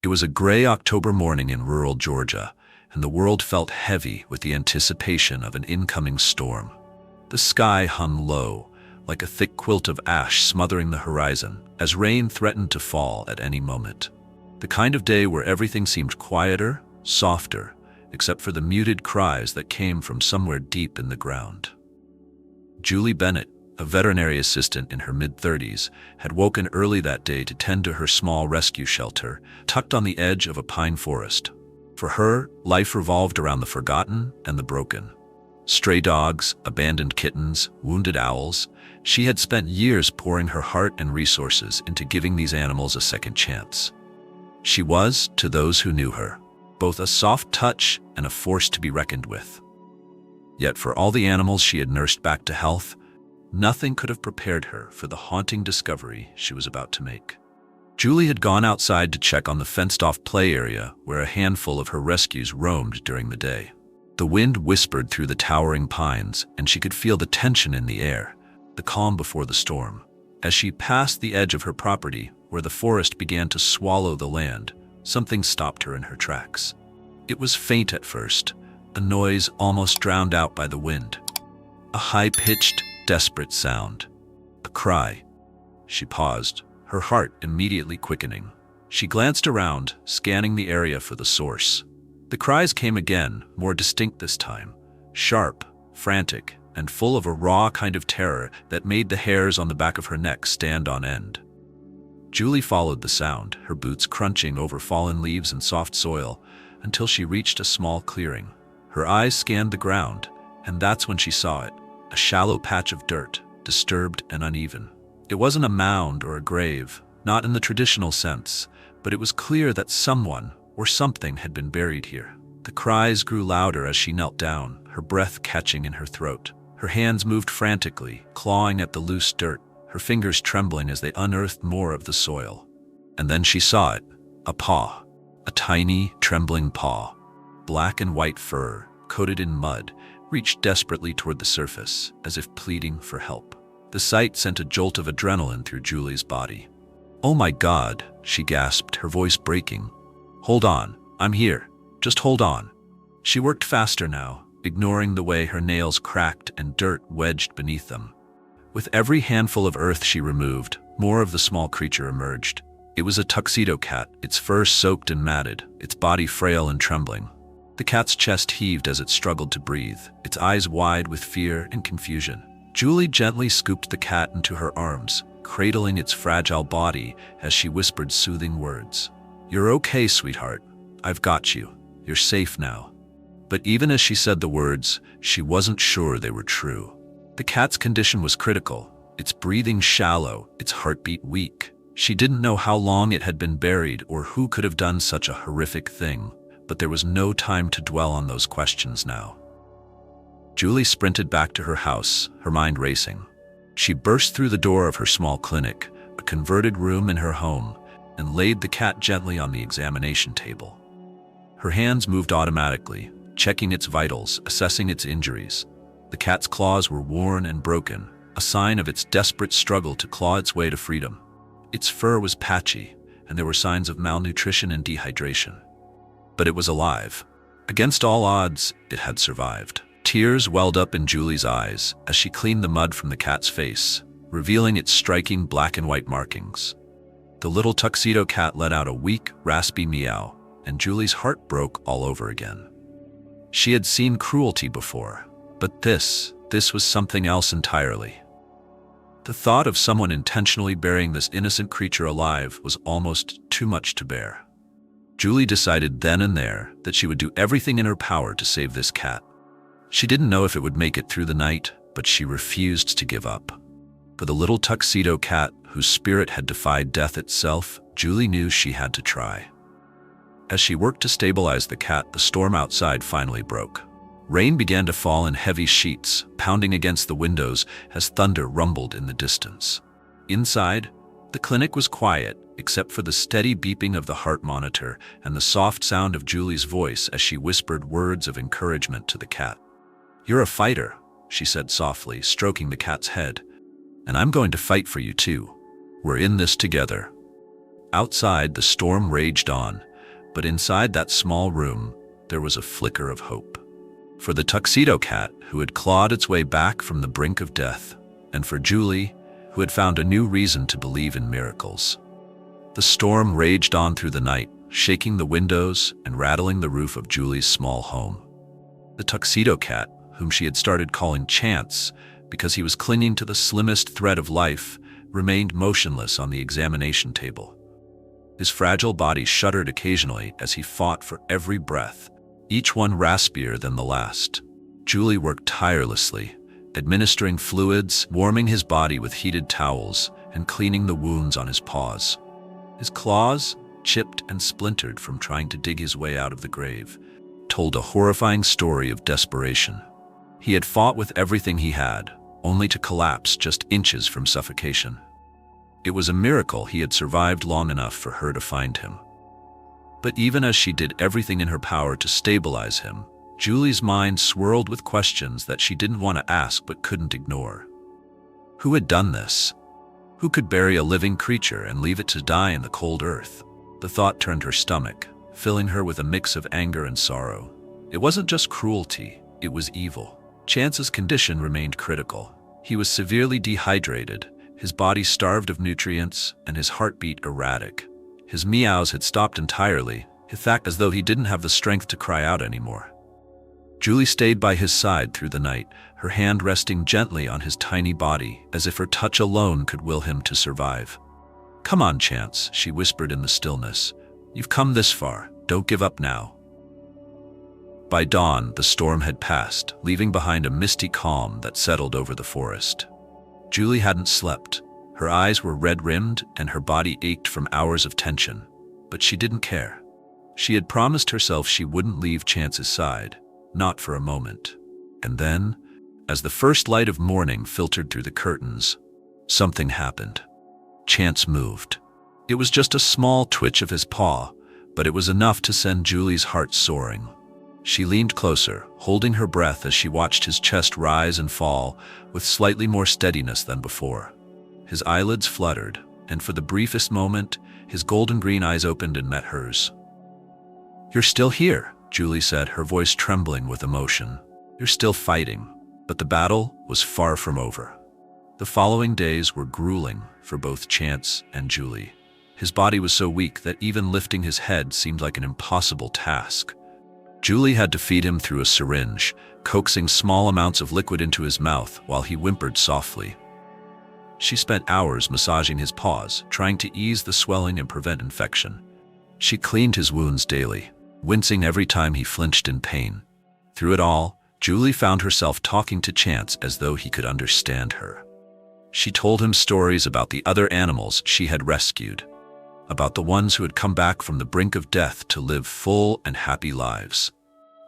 It was a gray October morning in rural Georgia, and the world felt heavy with the anticipation of an incoming storm. The sky hung low, like a thick quilt of ash smothering the horizon, as rain threatened to fall at any moment. The kind of day where everything seemed quieter, softer, except for the muted cries that came from somewhere deep in the ground. Julie Bennett, a veterinary assistant in her mid-30s, had woken early that day to tend to her small rescue shelter, tucked on the edge of a pine forest. For her, life revolved around the forgotten and the broken. Stray dogs, abandoned kittens, wounded owls. She had spent years pouring her heart and resources into giving these animals a second chance. She was, to those who knew her, both a soft touch and a force to be reckoned with. Yet for all the animals she had nursed back to health, nothing could have prepared her for the haunting discovery she was about to make. Julie had gone outside to check on the fenced-off play area where a handful of her rescues roamed during the day. The wind whispered through the towering pines, and she could feel the tension in the air, the calm before the storm. As she passed the edge of her property, where the forest began to swallow the land, something stopped her in her tracks. It was faint at first, a noise almost drowned out by the wind. A high-pitched, desperate sound. A cry. She paused, her heart immediately quickening. She glanced around, scanning the area for the source. The cries came again, more distinct this time, sharp, frantic, and full of a raw kind of terror that made the hairs on the back of her neck stand on end. Julie followed the sound, her boots crunching over fallen leaves and soft soil, until she reached a small clearing. Her eyes scanned the ground, and that's when she saw it, a shallow patch of dirt, disturbed and uneven. It wasn't a mound or a grave, not in the traditional sense, but it was clear that someone or something had been buried here. The cries grew louder as she knelt down, her breath catching in her throat. Her hands moved frantically, clawing at the loose dirt, her fingers trembling as they unearthed more of the soil. And then she saw it, a paw, a tiny, trembling paw. Black and white fur, coated in mud, reached desperately toward the surface, as if pleading for help. The sight sent a jolt of adrenaline through Julie's body. "Oh my God," she gasped, her voice breaking. "Hold on, I'm here. Just hold on." She worked faster now, ignoring the way her nails cracked and dirt wedged beneath them. With every handful of earth she removed, more of the small creature emerged. It was a tuxedo cat, its fur soaked and matted, its body frail and trembling. The cat's chest heaved as it struggled to breathe, its eyes wide with fear and confusion. Julie gently scooped the cat into her arms, cradling its fragile body as she whispered soothing words. "You're okay, sweetheart. I've got you. You're safe now." But even as she said the words, she wasn't sure they were true. The cat's condition was critical, its breathing shallow, its heartbeat weak. She didn't know how long it had been buried or who could have done such a horrific thing, but there was no time to dwell on those questions now. Julie sprinted back to her house, her mind racing. She burst through the door of her small clinic, a converted room in her home, and laid the cat gently on the examination table. Her hands moved automatically, checking its vitals, assessing its injuries. The cat's claws were worn and broken, a sign of its desperate struggle to claw its way to freedom. Its fur was patchy, and there were signs of malnutrition and dehydration. But it was alive. Against all odds, it had survived. Tears welled up in Julie's eyes as she cleaned the mud from the cat's face, revealing its striking black and white markings. The little tuxedo cat let out a weak, raspy meow, and Julie's heart broke all over again. She had seen cruelty before, but this was something else entirely. The thought of someone intentionally burying this innocent creature alive was almost too much to bear. Julie decided then and there that she would do everything in her power to save this cat. She didn't know if it would make it through the night, but she refused to give up. For the little tuxedo cat, whose spirit had defied death itself, Julie knew she had to try. As she worked to stabilize the cat, the storm outside finally broke. Rain began to fall in heavy sheets, pounding against the windows as thunder rumbled in the distance. Inside, the clinic was quiet, except for the steady beeping of the heart monitor and the soft sound of Julie's voice as she whispered words of encouragement to the cat. "You're a fighter," she said softly, stroking the cat's head. "And I'm going to fight for you too. We're in this together." Outside, the storm raged on, But inside that small room, there was a flicker of hope. For the tuxedo cat, who had clawed its way back from the brink of death, and for Julie, who had found a new reason to believe in miracles. The storm raged on through the night, shaking the windows and rattling the roof of Julie's small home. The tuxedo cat, whom she had started calling Chance because he was clinging to the slimmest thread of life, remained motionless on the examination table. His fragile body shuddered occasionally as he fought for every breath, each one raspier than the last. Julie worked tirelessly, administering fluids, warming his body with heated towels, and cleaning the wounds on his paws. His claws, chipped and splintered from trying to dig his way out of the grave, told a horrifying story of desperation. He had fought with everything he had, only to collapse just inches from suffocation. It was a miracle he had survived long enough for her to find him. But even as she did everything in her power to stabilize him, Julie's mind swirled with questions that she didn't want to ask but couldn't ignore. Who had done this? Who could bury a living creature and leave it to die in the cold earth? The thought turned her stomach, filling her with a mix of anger and sorrow. It wasn't just cruelty, it was evil. Chance's condition remained critical. He was severely dehydrated, his body starved of nutrients, and his heartbeat erratic. His meows had stopped entirely, as though he didn't have the strength to cry out anymore. Julie stayed by his side through the night, her hand resting gently on his tiny body, as if her touch alone could will him to survive. "Come on, Chance," she whispered in the stillness. "You've come this far. Don't give up now." By dawn, the storm had passed, leaving behind a misty calm that settled over the forest. Julie hadn't slept. Her eyes were red-rimmed and her body ached from hours of tension. But she didn't care. She had promised herself she wouldn't leave Chance's side, not for a moment. And then, as the first light of morning filtered through the curtains, something happened. Chance moved. It was just a small twitch of his paw, but it was enough to send Julie's heart soaring. She leaned closer, holding her breath as she watched his chest rise and fall with slightly more steadiness than before. His eyelids fluttered, and for the briefest moment, his golden-green eyes opened and met hers. "You're still here," Julie said, her voice trembling with emotion. "You're still fighting." But the battle was far from over. The following days were grueling for both Chance and Julie. His body was so weak that even lifting his head seemed like an impossible task. Julie had to feed him through a syringe, coaxing small amounts of liquid into his mouth while he whimpered softly. She spent hours massaging his paws, trying to ease the swelling and prevent infection. She cleaned his wounds daily, wincing every time he flinched in pain. Through it all, Julie found herself talking to Chance as though he could understand her. She told him stories about the other animals she had rescued, about the ones who had come back from the brink of death to live full and happy lives.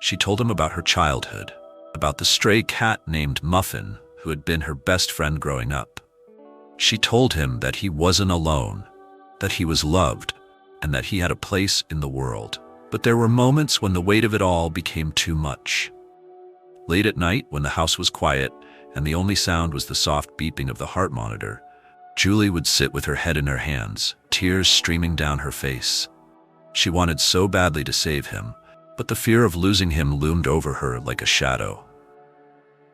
She told him about her childhood, about the stray cat named Muffin who had been her best friend growing up. She told him that he wasn't alone, that he was loved, and that he had a place in the world. But there were moments when the weight of it all became too much. Late at night, when the house was quiet and the only sound was the soft beeping of the heart monitor, Julie would sit with her head in her hands, tears streaming down her face. She wanted so badly to save him, but the fear of losing him loomed over her like a shadow.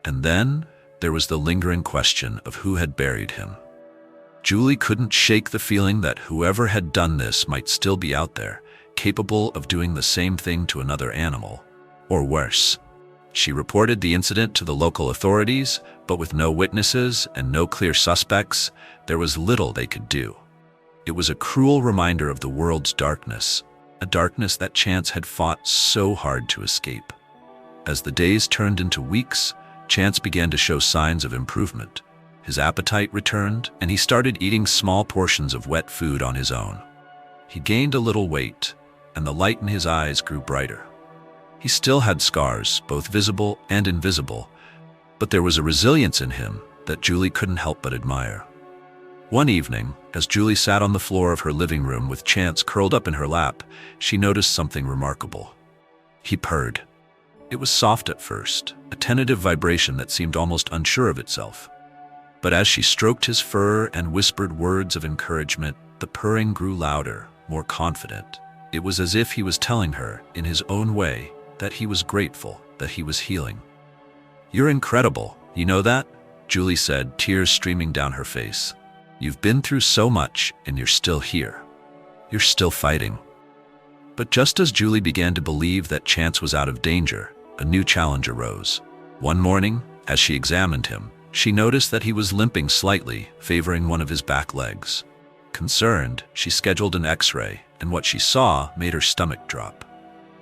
And then there was the lingering question of who had buried him. Julie couldn't shake the feeling that whoever had done this might still be out there, capable of doing the same thing to another animal, or worse. She reported the incident to the local authorities, but with no witnesses and no clear suspects, there was little they could do. It was a cruel reminder of the world's darkness, a darkness that Chance had fought so hard to escape. As the days turned into weeks, Chance began to show signs of improvement. His appetite returned, and he started eating small portions of wet food on his own. He gained a little weight, and the light in his eyes grew brighter. He still had scars, both visible and invisible, but there was a resilience in him that Julie couldn't help but admire. One evening, as Julie sat on the floor of her living room with Chance curled up in her lap, she noticed something remarkable. He purred. It was soft at first, a tentative vibration that seemed almost unsure of itself. But as she stroked his fur and whispered words of encouragement, the purring grew louder, more confident. It was as if he was telling her, in his own way, that he was grateful, that he was healing. "You're incredible, you know that?" Julie said, tears streaming down her face. "You've been through so much, and you're still here. You're still fighting." But just as Julie began to believe that Chance was out of danger, a new challenge arose. One morning, as she examined him, she noticed that he was limping slightly, favoring one of his back legs. Concerned, she scheduled an X-ray, and what she saw made her stomach drop.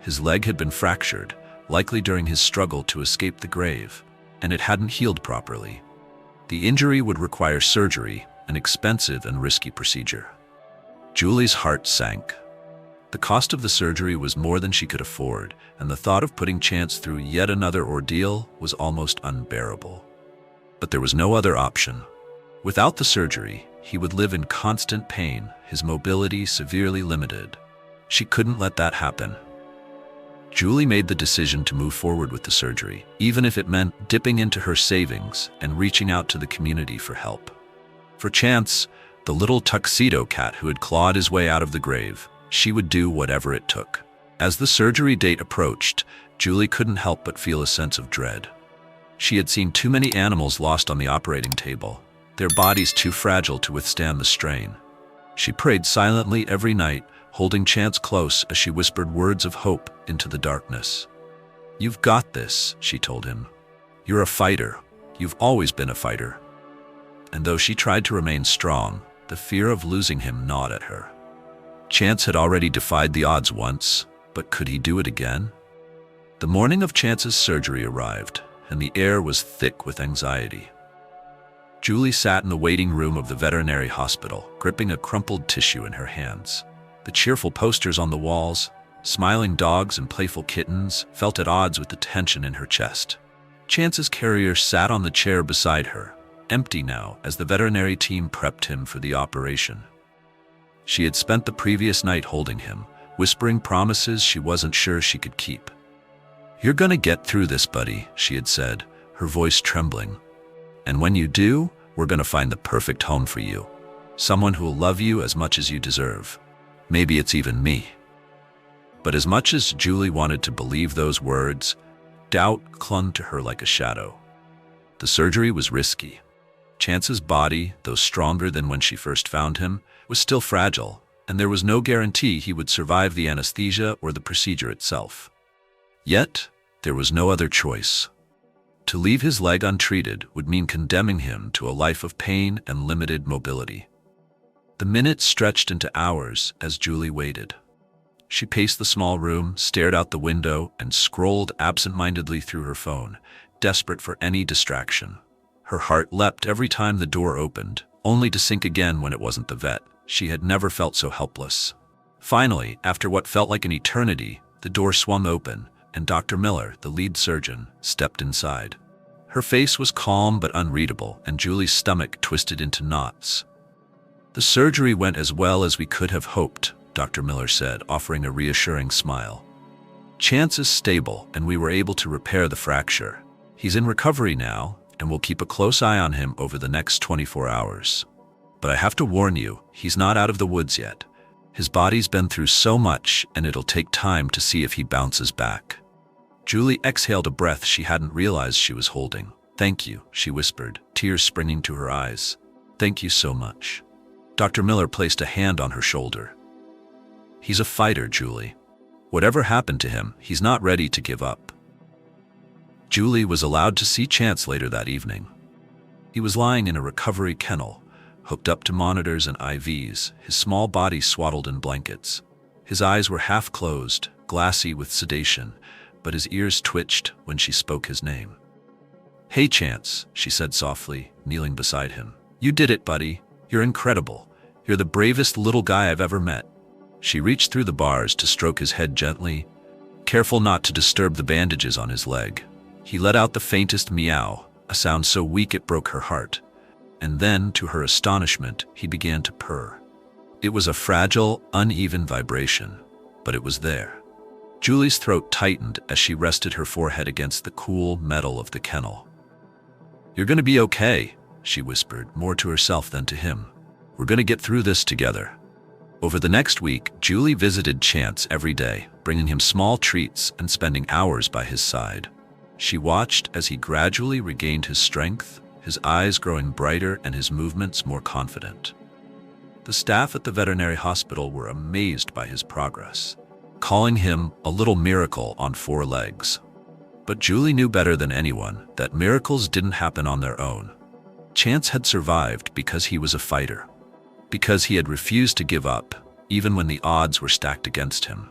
His leg had been fractured, likely during his struggle to escape the grave, and it hadn't healed properly. The injury would require surgery, an expensive and risky procedure. Julie's heart sank. The cost of the surgery was more than she could afford, and the thought of putting Chance through yet another ordeal was almost unbearable. But there was no other option. Without the surgery, he would live in constant pain, his mobility severely limited. She couldn't let that happen. Julie made the decision to move forward with the surgery, even if it meant dipping into her savings and reaching out to the community for help. For Chance, the little tuxedo cat who had clawed his way out of the grave, she would do whatever it took. As the surgery date approached, Julie couldn't help but feel a sense of dread. She had seen too many animals lost on the operating table, their bodies too fragile to withstand the strain. She prayed silently every night, holding Chance close as she whispered words of hope into the darkness. "You've got this," she told him. "You're a fighter. You've always been a fighter." And though she tried to remain strong, the fear of losing him gnawed at her. Chance had already defied the odds once, but could he do it again? The morning of Chance's surgery arrived, and the air was thick with anxiety. Julie sat in the waiting room of the veterinary hospital, gripping a crumpled tissue in her hands. The cheerful posters on the walls, smiling dogs and playful kittens, felt at odds with the tension in her chest. Chance's carrier sat on the chair beside her, empty now as the veterinary team prepped him for the operation. She had spent the previous night holding him, whispering promises she wasn't sure she could keep. "You're gonna get through this, buddy," she had said, her voice trembling. "And when you do, we're gonna find the perfect home for you. Someone who'll love you as much as you deserve. Maybe it's even me." But as much as Julie wanted to believe those words, doubt clung to her like a shadow. The surgery was risky. Chance's body, though stronger than when she first found him, was still fragile, and there was no guarantee he would survive the anesthesia or the procedure itself. Yet, there was no other choice. To leave his leg untreated would mean condemning him to a life of pain and limited mobility. The minutes stretched into hours as Julie waited. She paced the small room, stared out the window, and scrolled absent-mindedly through her phone, desperate for any distraction. Her heart leapt every time the door opened, only to sink again when it wasn't the vet. She had never felt so helpless. Finally, after what felt like an eternity, the door swung open, and Dr. Miller, the lead surgeon, stepped inside. Her face was calm but unreadable, and Julie's stomach twisted into knots. "The surgery went as well as we could have hoped," Dr. Miller said, offering a reassuring smile. "Chance is stable, and we were able to repair the fracture. He's in recovery now, and we'll keep a close eye on him over the next 24 hours. But I have to warn you, he's not out of the woods yet. His body's been through so much, and it'll take time to see if he bounces back." Julie exhaled a breath she hadn't realized she was holding. "Thank you," she whispered, tears springing to her eyes. "Thank you so much." Dr. Miller placed a hand on her shoulder. "He's a fighter, Julie. Whatever happened to him, he's not ready to give up." Julie was allowed to see Chance later that evening. He was lying in a recovery kennel, hooked up to monitors and IVs, his small body swaddled in blankets. His eyes were half closed, glassy with sedation, but his ears twitched when she spoke his name. "Hey, Chance," she said softly, kneeling beside him. "You did it, buddy. You're incredible. You're the bravest little guy I've ever met." She reached through the bars to stroke his head gently, careful not to disturb the bandages on his leg. He let out the faintest meow, a sound so weak it broke her heart. And then, to her astonishment, he began to purr. It was a fragile, uneven vibration, but it was there. Julie's throat tightened as she rested her forehead against the cool metal of the kennel. "You're gonna be okay," she whispered, more to herself than to him. "We're gonna get through this together." Over the next week, Julie visited Chance every day, bringing him small treats and spending hours by his side. She watched as he gradually regained his strength, his eyes growing brighter and his movements more confident. The staff at the veterinary hospital were amazed by his progress, calling him a little miracle on 4 legs. But Julie knew better than anyone that miracles didn't happen on their own. Chance had survived because he was a fighter, because he had refused to give up, even when the odds were stacked against him.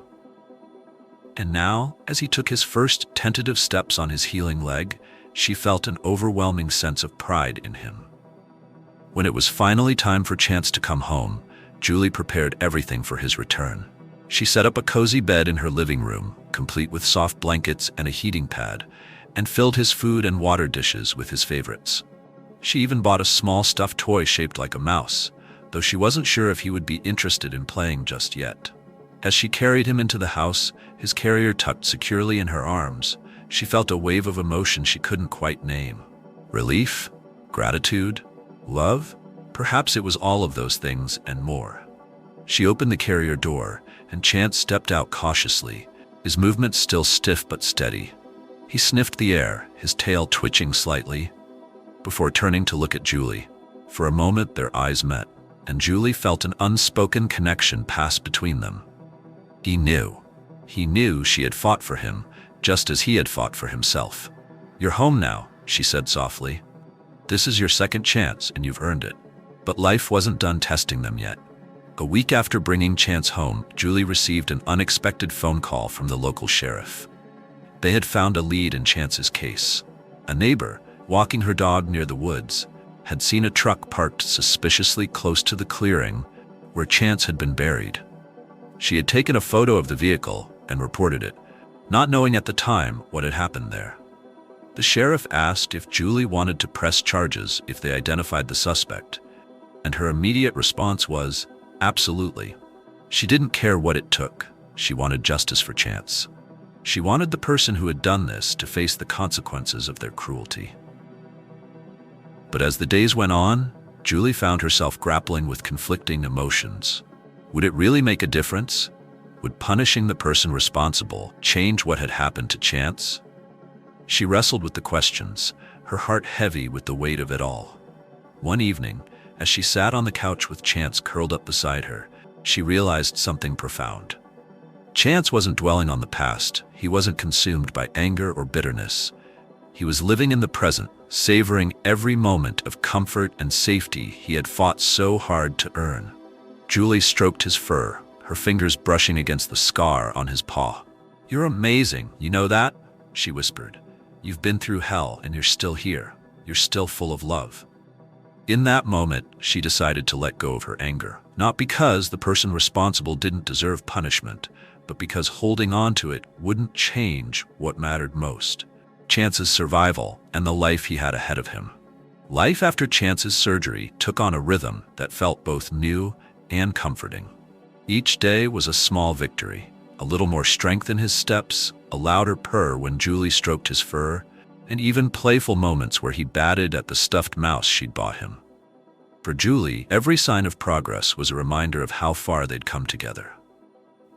And now, as he took his first tentative steps on his healing leg, she felt an overwhelming sense of pride in him. When it was finally time for Chance to come home, Julie prepared everything for his return. She set up a cozy bed in her living room, complete with soft blankets and a heating pad, and filled his food and water dishes with his favorites. She even bought a small stuffed toy shaped like a mouse, though she wasn't sure if he would be interested in playing just yet. As she carried him into the house, his carrier tucked securely in her arms, she felt a wave of emotion she couldn't quite name. Relief? Gratitude? Love? Perhaps it was all of those things and more. She opened the carrier door, and Chance stepped out cautiously, his movements still stiff but steady. He sniffed the air, his tail twitching slightly, before turning to look at Julie. For a moment their eyes met, and Julie felt an unspoken connection pass between them. He knew. He knew she had fought for him, just as he had fought for himself. "You're home now," she said softly. "This is your second chance, and you've earned it." But life wasn't done testing them yet. A week after bringing Chance home, Julie received an unexpected phone call from the local sheriff. They had found a lead in Chance's case. A neighbor, walking her dog near the woods, had seen a truck parked suspiciously close to the clearing where Chance had been buried. She had taken a photo of the vehicle and reported it, not knowing at the time what had happened there. The sheriff asked if Julie wanted to press charges if they identified the suspect, and her immediate response was, absolutely. She didn't care what it took. She wanted justice for Chance. She wanted the person who had done this to face the consequences of their cruelty. But as the days went on, Julie found herself grappling with conflicting emotions. Would it really make a difference? Would punishing the person responsible change what had happened to Chance? She wrestled with the questions, her heart heavy with the weight of it all. One evening, as she sat on the couch with Chance curled up beside her, she realized something profound. Chance wasn't dwelling on the past. He wasn't consumed by anger or bitterness. He was living in the present, savoring every moment of comfort and safety he had fought so hard to earn. Julie stroked his fur, her fingers brushing against the scar on his paw. "You're amazing, you know that?" she whispered. "You've been through hell and you're still here. You're still full of love." In that moment, she decided to let go of her anger, not because the person responsible didn't deserve punishment, but because holding on to it wouldn't change what mattered most: Chance's survival and the life he had ahead of him. Life after Chance's surgery took on a rhythm that felt both new and comforting. Each day was a small victory, a little more strength in his steps, a louder purr when Julie stroked his fur, and even playful moments where he batted at the stuffed mouse she'd bought him. For Julie, every sign of progress was a reminder of how far they'd come together.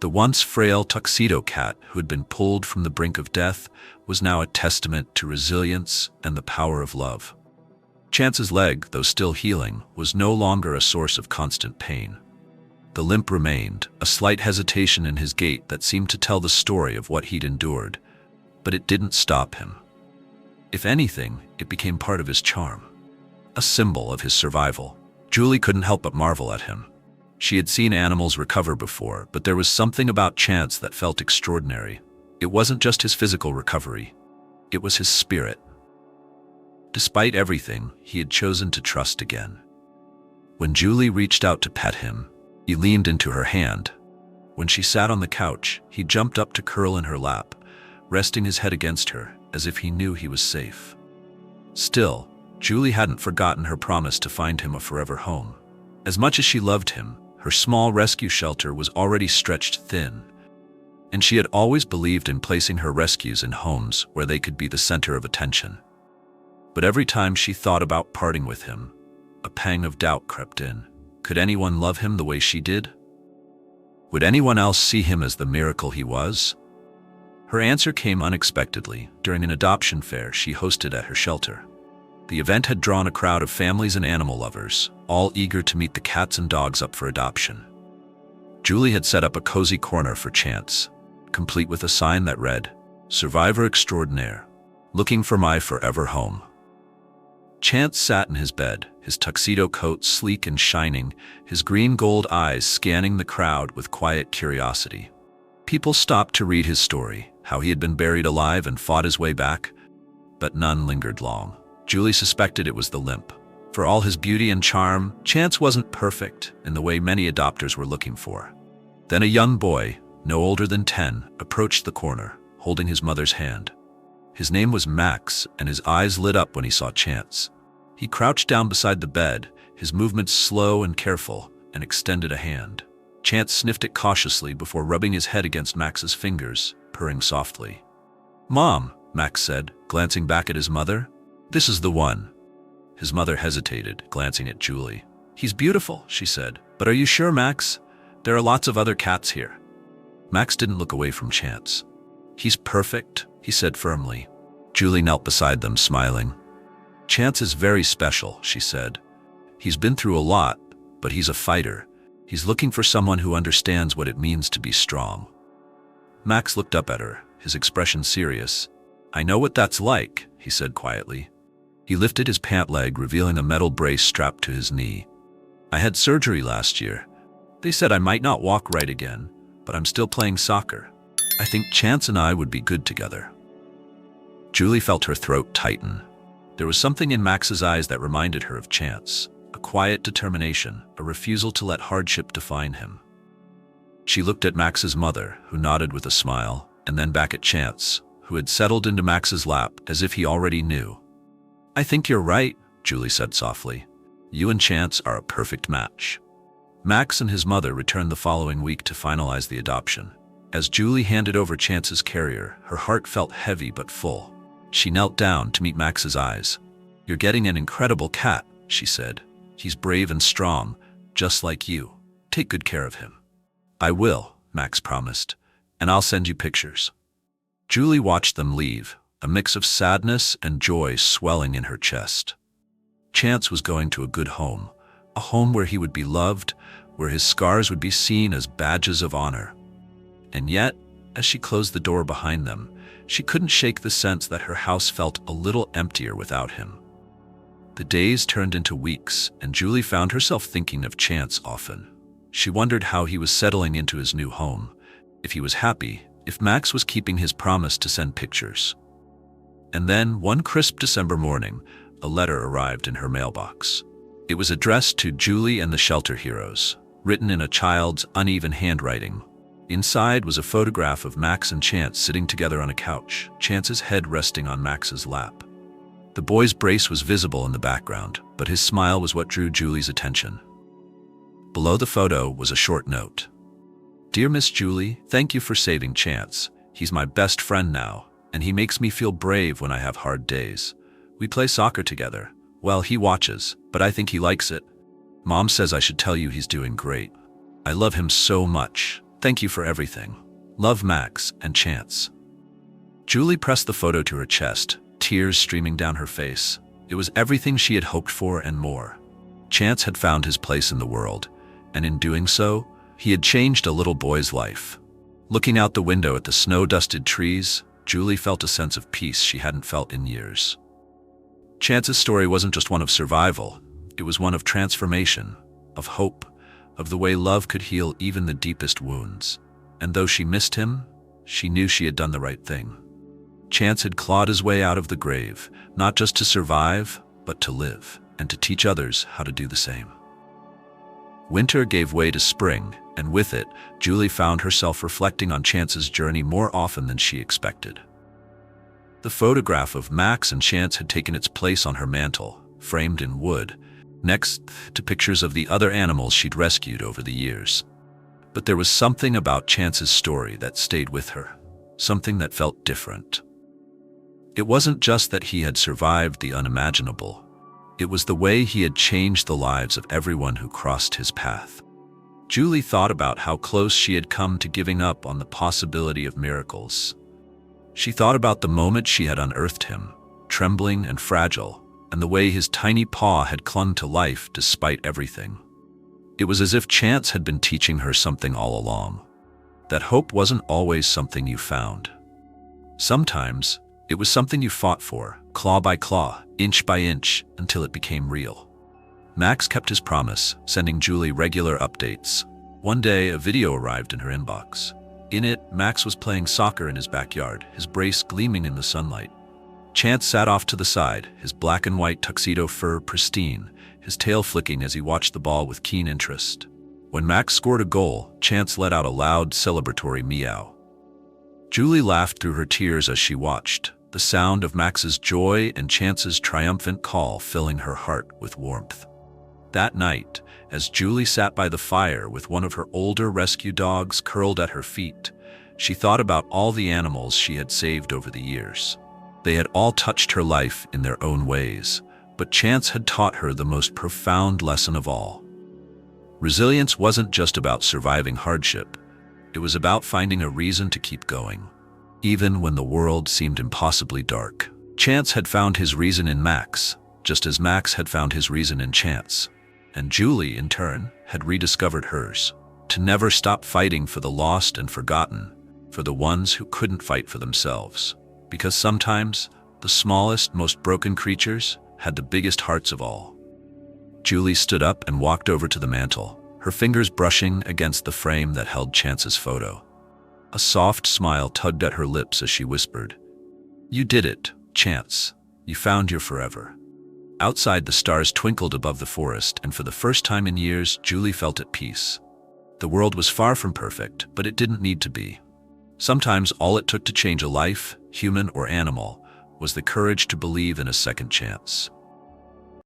The once frail tuxedo cat who had been pulled from the brink of death was now a testament to resilience and the power of love. Chance's leg, though still healing, was no longer a source of constant pain. The limp remained, a slight hesitation in his gait that seemed to tell the story of what he'd endured, but it didn't stop him. If anything, it became part of his charm, a symbol of his survival. Julie couldn't help but marvel at him. She had seen animals recover before, but there was something about Chance that felt extraordinary. It wasn't just his physical recovery, it was his spirit. Despite everything, he had chosen to trust again. When Julie reached out to pet him, he leaned into her hand. When she sat on the couch, he jumped up to curl in her lap, resting his head against her, as if he knew he was safe. Still, Julie hadn't forgotten her promise to find him a forever home. As much as she loved him, her small rescue shelter was already stretched thin, and she had always believed in placing her rescues in homes where they could be the center of attention. But every time she thought about parting with him, a pang of doubt crept in. Could anyone love him the way she did? Would anyone else see him as the miracle he was? Her answer came unexpectedly during an adoption fair she hosted at her shelter. The event had drawn a crowd of families and animal lovers, all eager to meet the cats and dogs up for adoption. Julie had set up a cozy corner for Chance, complete with a sign that read, "Survivor Extraordinaire, looking for my forever home." Chance sat in his bed, his tuxedo coat sleek and shining, his green-gold eyes scanning the crowd with quiet curiosity. People stopped to read his story, how he had been buried alive and fought his way back, but none lingered long. Julie suspected it was the limp. For all his beauty and charm, Chance wasn't perfect in the way many adopters were looking for. Then a young boy, no older than 10, approached the corner, holding his mother's hand. His name was Max, and his eyes lit up when he saw Chance. He crouched down beside the bed, his movements slow and careful, and extended a hand. Chance sniffed it cautiously before rubbing his head against Max's fingers, purring softly. "Mom," Max said, glancing back at his mother. "This is the one." His mother hesitated, glancing at Julie. "He's beautiful," she said. "But are you sure, Max? There are lots of other cats here." Max didn't look away from Chance. "He's perfect," he said firmly. Julie knelt beside them, smiling. "Chance is very special," she said. "He's been through a lot, but he's a fighter. He's looking for someone who understands what it means to be strong." Max looked up at her, his expression serious. "I know what that's like," he said quietly. He lifted his pant leg, revealing a metal brace strapped to his knee. "I had surgery last year. They said I might not walk right again, but I'm still playing soccer. I think Chance and I would be good together." Julie felt her throat tighten. There was something in Max's eyes that reminded her of Chance, a quiet determination, a refusal to let hardship define him. She looked at Max's mother, who nodded with a smile, and then back at Chance, who had settled into Max's lap as if he already knew. "I think you're right," Julie said softly. "You and Chance are a perfect match." Max and his mother returned the following week to finalize the adoption. As Julie handed over Chance's carrier, her heart felt heavy but full. She knelt down to meet Max's eyes. "You're getting an incredible cat," she said. "He's brave and strong, just like you. Take good care of him." "I will," Max promised, "and I'll send you pictures." Julie watched them leave, a mix of sadness and joy swelling in her chest. Chance was going to a good home, a home where he would be loved, where his scars would be seen as badges of honor. And yet, as she closed the door behind them, she couldn't shake the sense that her house felt a little emptier without him. The days turned into weeks, and Julie found herself thinking of Chance often. She wondered how he was settling into his new home, if he was happy, if Max was keeping his promise to send pictures. And then, one crisp December morning, a letter arrived in her mailbox. It was addressed to Julie and the shelter heroes, written in a child's uneven handwriting. Inside was a photograph of Max and Chance sitting together on a couch, Chance's head resting on Max's lap. The boy's brace was visible in the background, but his smile was what drew Julie's attention. Below the photo was a short note. "Dear Miss Julie, thank you for saving Chance. He's my best friend now, and he makes me feel brave when I have hard days. We play soccer together. Well, he watches, but I think he likes it. Mom says I should tell you he's doing great. I love him so much. Thank you for everything. Love, Max and Chance." Julie pressed the photo to her chest, tears streaming down her face. It was everything she had hoped for and more. Chance had found his place in the world, and in doing so, he had changed a little boy's life. Looking out the window at the snow-dusted trees, Julie felt a sense of peace she hadn't felt in years. Chance's story wasn't just one of survival, it was one of transformation, of hope, of the way love could heal even the deepest wounds. And though she missed him, she knew she had done the right thing. Chance had clawed his way out of the grave, not just to survive, but to live, and to teach others how to do the same. Winter gave way to spring, and with it, Julie found herself reflecting on Chance's journey more often than she expected. The photograph of Max and Chance had taken its place on her mantle, framed in wood, next to pictures of the other animals she'd rescued over the years. But there was something about Chance's story that stayed with her, something that felt different. It wasn't just that he had survived the unimaginable. It was the way he had changed the lives of everyone who crossed his path. Julie thought about how close she had come to giving up on the possibility of miracles. She thought about the moment she had unearthed him, trembling and fragile, and the way his tiny paw had clung to life despite everything. It was as if chance had been teaching her something all along, that hope wasn't always something you found. Sometimes, it was something you fought for, claw by claw, inch by inch, until it became real. Max kept his promise, sending Julie regular updates. One day, a video arrived in her inbox. In it, Max was playing soccer in his backyard, his brace gleaming in the sunlight. Chance sat off to the side, his black and white tuxedo fur pristine, his tail flicking as he watched the ball with keen interest. When Max scored a goal, Chance let out a loud, celebratory meow. Julie laughed through her tears as she watched, the sound of Max's joy and Chance's triumphant call filling her heart with warmth. That night, as Julie sat by the fire with one of her older rescue dogs curled at her feet, she thought about all the animals she had saved over the years. They had all touched her life in their own ways, but Chance had taught her the most profound lesson of all. Resilience wasn't just about surviving hardship. It was about finding a reason to keep going, even when the world seemed impossibly dark. Chance had found his reason in Max, just as Max had found his reason in Chance. And Julie, in turn, had rediscovered hers, to never stop fighting for the lost and forgotten, for the ones who couldn't fight for themselves. Because sometimes, the smallest, most broken creatures had the biggest hearts of all. Julie stood up and walked over to the mantel, her fingers brushing against the frame that held Chance's photo. A soft smile tugged at her lips as she whispered, "You did it, Chance. You found your forever." Outside, the stars twinkled above the forest, and for the first time in years, Julie felt at peace. The world was far from perfect, but it didn't need to be. Sometimes all it took to change a life, human or animal, was the courage to believe in a second chance.